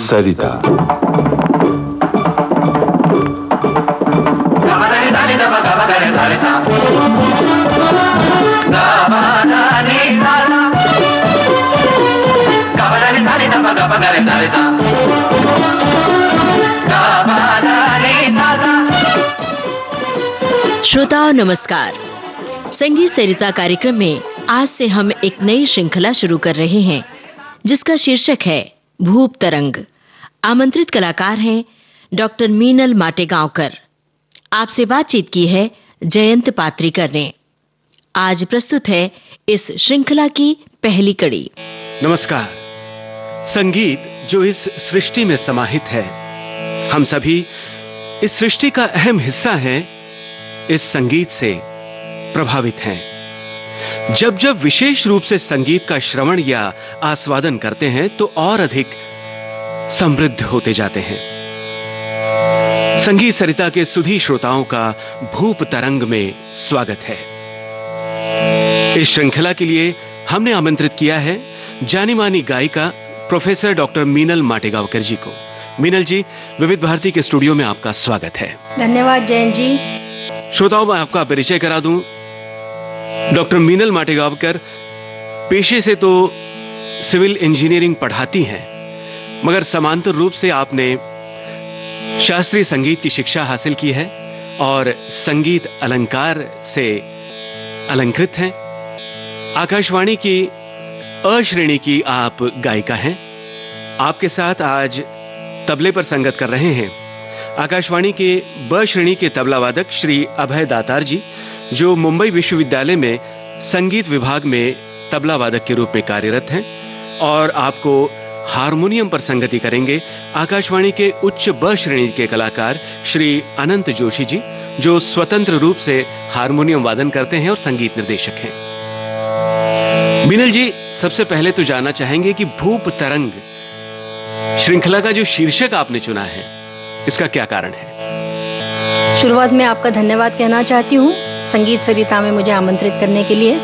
सरिता। श्रोताओं नमस्कार। संगीत सरिता कार्यक्रम में आज से हम एक नई श्रृंखला शुरू कर रहे हैं जिसका शीर्षक है भूप तरंग। आमंत्रित कलाकार हैं डॉक्टर मीनल माटेगांवकर। आपसे बातचीत की है जयंत पात्रीकर ने। आज प्रस्तुत है इस श्रृंखला की पहली कड़ी। नमस्कार। संगीत जो इस सृष्टि में समाहित है, हम सभी इस सृष्टि का अहम हिस्सा हैं, इस संगीत से प्रभावित हैं। जब जब विशेष रूप से संगीत का श्रवण या आस्वादन करते हैं तो और अधिक समृद्ध होते जाते हैं। संगीत सरिता के सुधी श्रोताओं का भूप तरंग में स्वागत है। इस श्रृंखला के लिए हमने आमंत्रित किया है जानी मानी गायिका प्रोफेसर डॉक्टर मीनल माटेगांवकर जी को। मीनल जी, विविध भारती के स्टूडियो में आपका स्वागत है। धन्यवाद जयंत जी। श्रोताओं, मैं आपका परिचय करा दूं। डॉक्टर मीनल माटेगांवकर पेशे से तो सिविल इंजीनियरिंग पढ़ाती हैं, मगर समांतर रूप से आपने शास्त्रीय संगीत की शिक्षा हासिल की है और संगीत अलंकार से अलंकृत हैं। आकाशवाणी की अ श्रेणी की आप गायिका हैं। आपके साथ आज तबले पर संगत कर रहे हैं आकाशवाणी के ब श्रेणी के तबला वादक श्री अभय दातार जी, जो मुंबई विश्वविद्यालय में संगीत विभाग में तबला वादक के रूप में कार्यरत हैं। और आपको हारमोनियम पर संगति करेंगे आकाशवाणी के उच्च ब श्रेणी के कलाकार श्री अनंत जोशी जी, जो स्वतंत्र रूप से हारमोनियम वादन करते हैं और संगीत निर्देशक हैं। मीनल जी, सबसे पहले तो जानना चाहेंगे कि भूप तरंग श्रृंखला का जो शीर्षक आपने चुना है, इसका क्या कारण है? शुरुआत में आपका धन्यवाद कहना चाहती हूँ संगीत सरिता में मुझे आमंत्रित करने के लिए।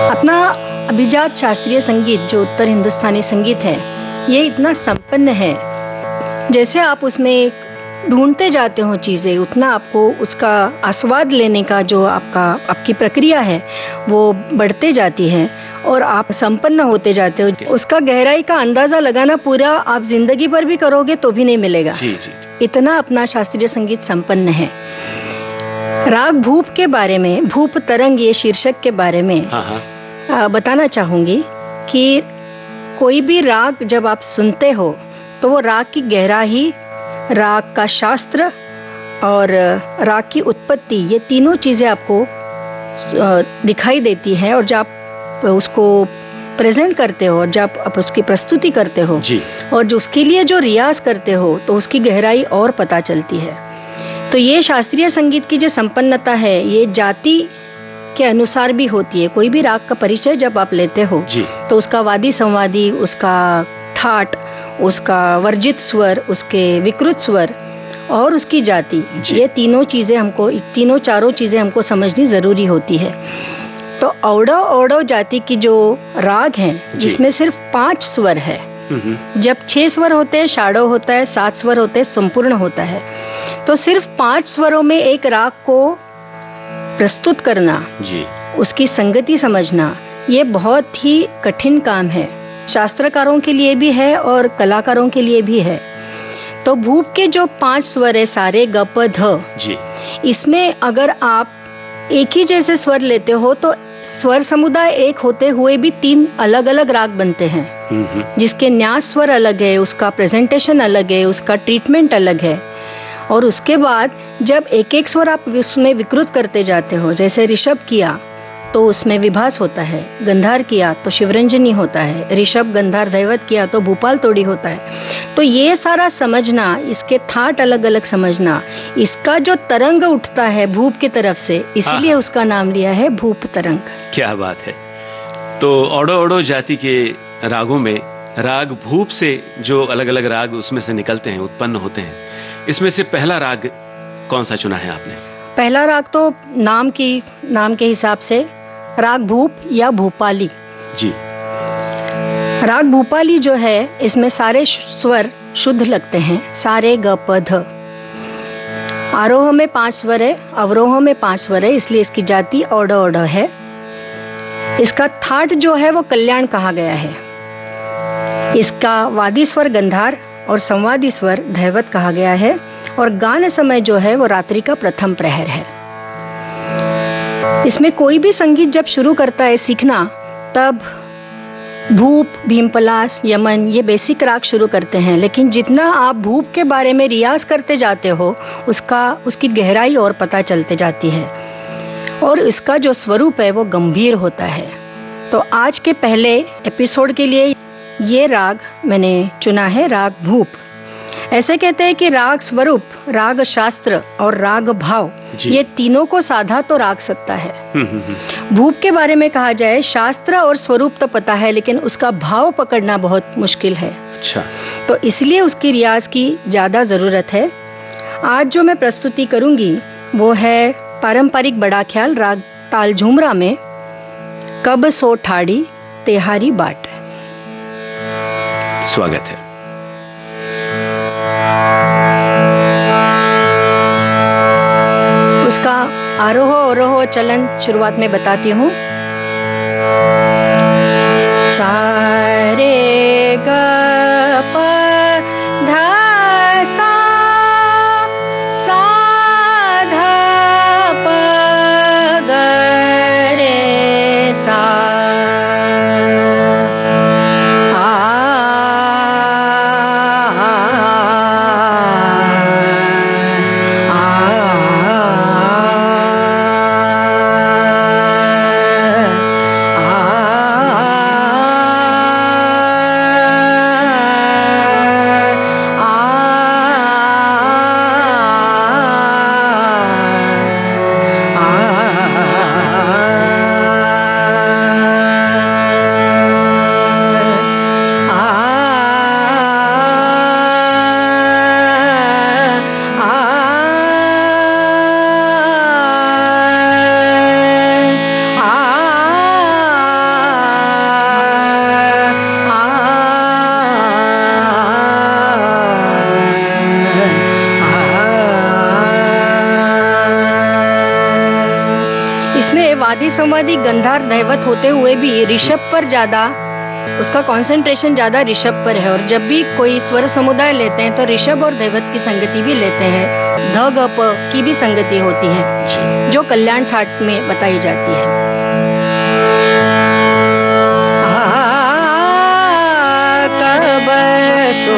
अपना अभिजात शास्त्रीय संगीत जो उत्तर हिंदुस्तानी संगीत है, ये इतना संपन्न है, जैसे आप उसमें ढूंढते जाते हो चीजें, उतना आपको उसका आस्वाद लेने का जो आपकी प्रक्रिया है वो बढ़ते जाती है और आप संपन्न होते जाते हो। उसका गहराई का अंदाजा लगाना पूरा आप जिंदगी भर भी करोगे तो भी नहीं मिलेगा। जी जी। इतना अपना शास्त्रीय संगीत संपन्न है। राग भूप के बारे में, भूप तरंग ये शीर्षक के बारे में बताना चाहूंगी कि कोई भी राग जब आप सुनते हो तो वो राग की गहराई, राग का शास्त्र और राग की उत्पत्ति, ये तीनों चीजें आपको दिखाई देती है। और जब आप उसको प्रेजेंट करते हो और जब आप उसकी प्रस्तुति करते हो जी, और जो उसके लिए जो रियाज करते हो तो उसकी गहराई और पता चलती है। तो ये शास्त्रीय संगीत की जो संपन्नता है, ये जाति के अनुसार भी होती है। कोई भी राग का परिचय जब आप लेते हो जी, तो उसका वादी संवादी, उसका ठाट, उसका वर्जित स्वर, उसके विकृत स्वर और उसकी जाति, ये तीनों चीजें हमको, तीनों चारों चीजें हमको समझनी जरूरी होती है। तो औडव औडव जाति की जो राग हैं, जिसमें सिर्फ 5 स्वर है। जब 6 स्वर होते हैं षाडव होता है, 7 स्वर होते हैं संपूर्ण होता है। तो सिर्फ 5 स्वरों में एक राग को प्रस्तुत करना जी, उसकी संगति समझना, ये बहुत ही कठिन काम है। शास्त्रकारों के लिए भी है और कलाकारों के लिए भी है। तो भूप के जो 5 स्वर है, सारे ग प ध जी, इसमें अगर आप एक ही जैसे स्वर लेते हो तो स्वर समुदाय एक होते हुए भी 3 अलग अलग राग बनते हैं, जिसके न्यास स्वर अलग है, उसका प्रेजेंटेशन अलग है, उसका ट्रीटमेंट अलग है। और उसके बाद जब एक एक स्वर आप उसमें विकृत करते जाते हो, जैसे ऋषभ किया तो उसमें विभास होता है, गंधार किया तो शिवरंजनी होता है, ऋषभ गंधार दैवत किया तो भूपाल तोड़ी होता है। तो ये सारा समझना, इसके थाट अलग अलग समझना, इसका जो तरंग उठता है भूप की तरफ से, इसलिए उसका नाम लिया है भूप तरंग। क्या बात है। तो ओडो ओडो जाति के रागों में राग भूप से जो अलग अलग राग उसमें से निकलते हैं, उत्पन्न होते हैं, इसमें से पहला राग कौन सा चुना है आपने? पहला राग तो नाम के हिसाब से राग भूप या भूपाली जी। राग भूपाली जो है इसमें सारे स्वर शुद्ध लगते हैं, सारे ग प ध। आरोह में 5 स्वर है, अवरोह में 5 स्वर है, इसलिए इसकी जाति ओड ओड है। इसका थाट जो है वो कल्याण कहा गया है। इसका वादी स्वर गंधार और संवादी स्वर धैवत कहा गया है, और गान समय जो है वो रात्रि का प्रथम प्रहर है। इसमें कोई भी संगीत जब शुरू करता है सीखना, तब भूप, भीमपलास, यमन ये बेसिक राग शुरू करते हैं, लेकिन जितना आप भूप के बारे में रियाज करते जाते हो उसकी गहराई और पता चलते जाती है, और इसका जो स्वरूप है वो गंभीर होता है। तो आज के पहले एपिसोड के लिए ये राग मैंने चुना है, राग भूप। ऐसे कहते हैं कि राग स्वरूप, राग शास्त्र और राग भाव, ये तीनों को साधा तो राग सत्ता है। भूप के बारे में कहा जाए, शास्त्र और स्वरूप तो पता है, लेकिन उसका भाव पकड़ना बहुत मुश्किल है। अच्छा। तो इसलिए उसकी रियाज की ज्यादा जरूरत है। आज जो मैं प्रस्तुति करूंगी वो है पारंपरिक बड़ा ख्याल राग ताल झुमरा में कब सो ठाड़ी तेहारी बाट। स्वागत है। उसका आरोह अवरोह चलन शुरुआत में बताती हूँ। सारे ग प ध सा, सा ध प ग रे सा, वादी संवादी गंधार धैवत होते हुए भी ऋषभ पर ज्यादा, उसका कंसंट्रेशन ज्यादा ऋषभ पर है। और जब भी कोई स्वर समुदाय लेते हैं तो ऋषभ और धैवत की संगति भी लेते हैं, ध ग प की भी संगति होती है, जो कल्याण थाट में बताई जाती है। कब सो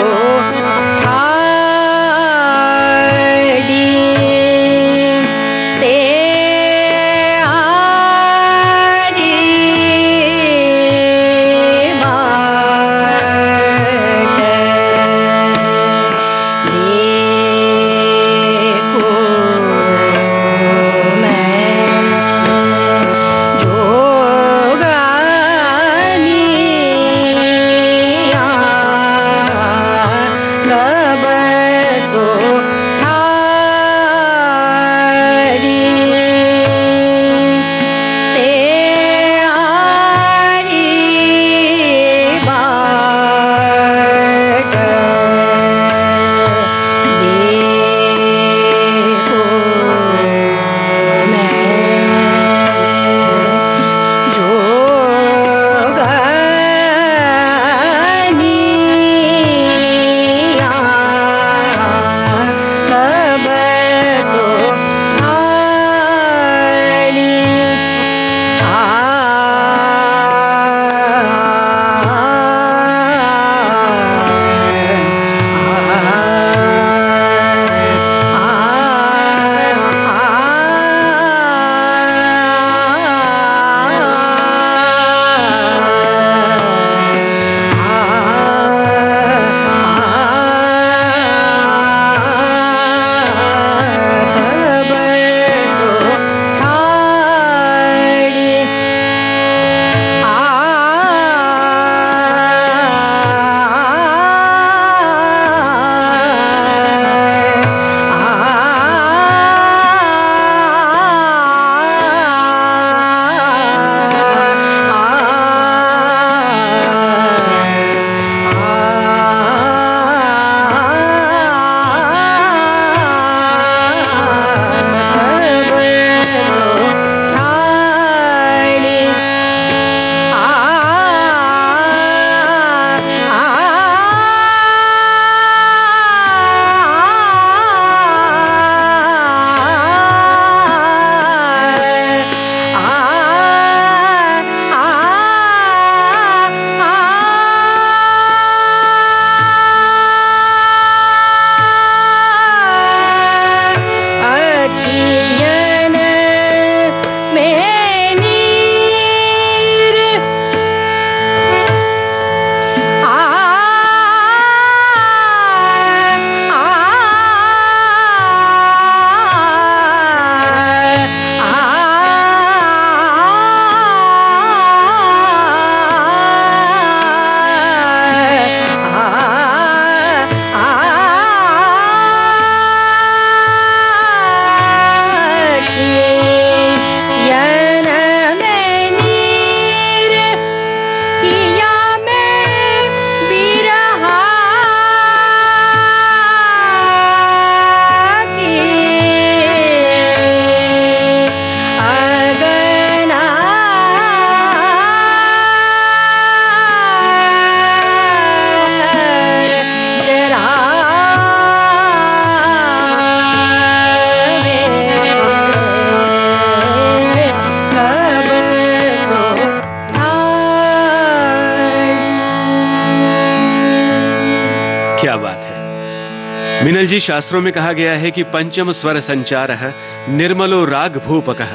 मीनल जी, शास्त्रों में कहा गया है कि पंचम स्वर संचारः निर्मलो राग भूपकः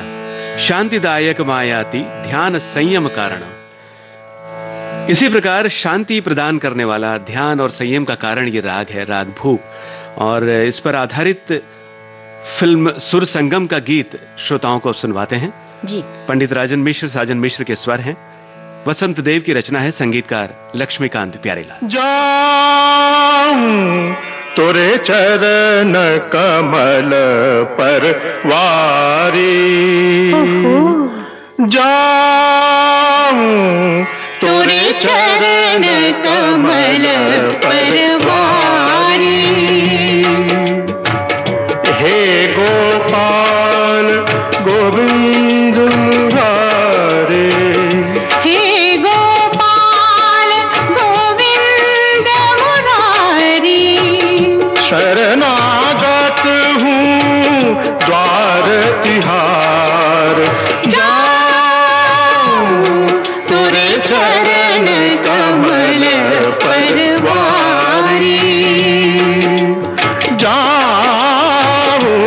शांतिदायक मायाति ध्यान संयम कारणम। इसी प्रकार शांति प्रदान करने वाला, ध्यान और संयम का कारण ये राग है, राग भूप। और इस पर आधारित फिल्म सुर संगम का गीत श्रोताओं को सुनवाते हैं जी। पंडित राजन मिश्र, साजन मिश्र के स्वर हैं, वसंत देव की रचना है, संगीतकार लक्ष्मीकांत प्यारेलाल। जाऊं तोरे चरण कमल पर वारी, जाऊं तोरे चरण कमल पर वारी। हे गोपाल गोविंद मुरारे, हे गोपाल गोविंद मुरारी। शरणागत हूँ द्वार तिहार, जाऊं तोरे चरण कमल पर वारी, जाऊं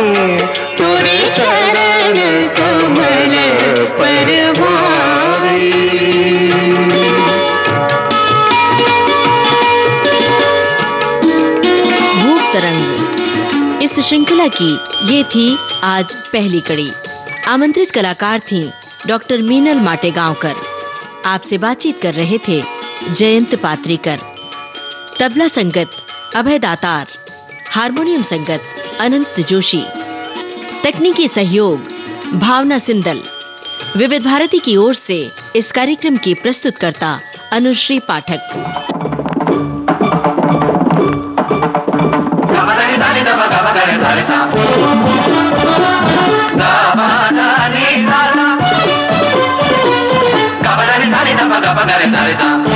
तोरे चरण कमल पर वारी। भूप तरंग, इस श्रृंखला की ये थी आज पहली कड़ी। आमंत्रित कलाकार थीं डॉक्टर मीनल माटेगांवकर। आपसे बातचीत कर रहे थे जयंत पात्रीकर। तबला संगत अभय दातार, हारमोनियम संगत अनंत जोशी, तकनीकी सहयोग भावना सिंदल। विविध भारती की ओर से इस कार्यक्रम की प्रस्तुतकर्ता अनुश्री पाठक। Sa